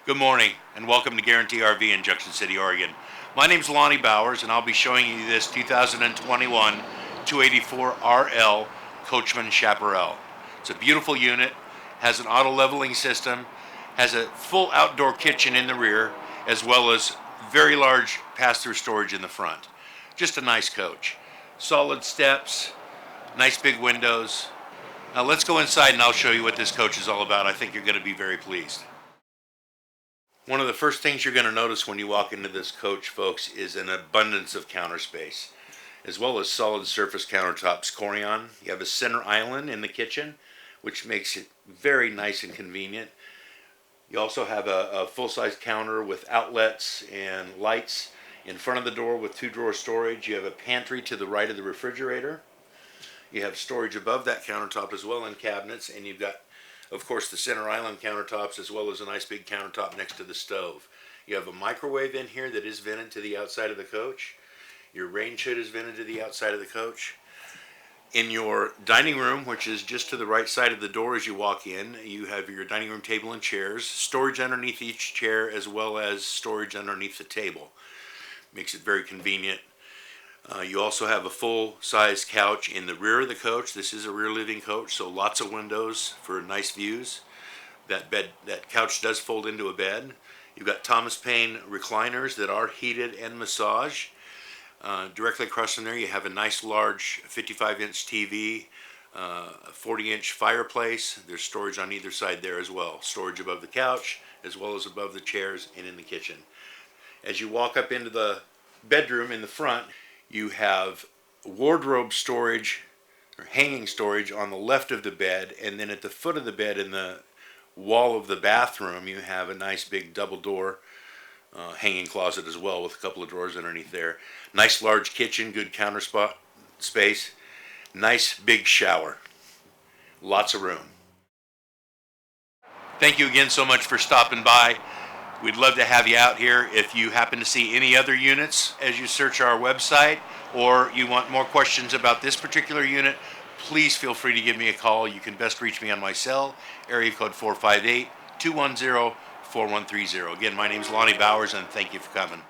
Good morning and welcome to Guaranty RV in Junction City, Oregon. My name is Lonnie.Bowers and I'll be showing you this 2021 284RL Coachmen Chaparral. It's a beautiful unit, has an auto leveling system, has a full outdoor kitchen in the rear, as well as very large pass-through storage in the front. Just a nice coach. Solid steps, nice big windows. Now let's go inside and I'll show you what this coach is all about. I think you're going to be very pleased. One of the first things you're going to notice when you walk into this coach, folks, is an abundance of counter space, as well as solid surface countertops. Corian. You have a center island in the kitchen, which makes it very nice and convenient. You also have a full-size counter with outlets and lights in front of the door with 2-drawer storage. You have a pantry to the right of the refrigerator. You have storage above that countertop as well in cabinets, and you've got, of course, the center island countertops as well as a nice big countertop next to the stove. You have a microwave in here that is vented to the outside of the coach. Your range hood is vented to the outside of the coach. In your dining room, which is just to the right side of the door as you walk in, you have your dining room table and chairs, storage underneath each chair as well as storage underneath the table. Makes it very convenient. You also have a full-size couch in the rear of the coach. This is a rear living coach, so lots of windows for nice views. That couch does fold into a bed. You've got Thomas Paine recliners that are heated and massage. Directly across from there, you have a nice large 55-inch TV, a 40-inch fireplace. There's storage on either side there as well. Storage above the couch as well as above the chairs and in the kitchen. As you walk up into the bedroom in the front, you have wardrobe storage or hanging storage on the left of the bed, and then at the foot of the bed in the wall of the bathroom you have a nice big double door hanging closet as well with a couple of drawers underneath there. Nice large kitchen, good counter spot space, nice big shower, lots of room. Thank you again so much for stopping by. We'd love to have you out here. If you happen to see any other units as you search our website, or you want more questions about this particular unit, please feel free to give me a call. You can best reach me on my cell, area code 458-210-4130. Again, my name is Lonnie Bowers, and thank you for coming.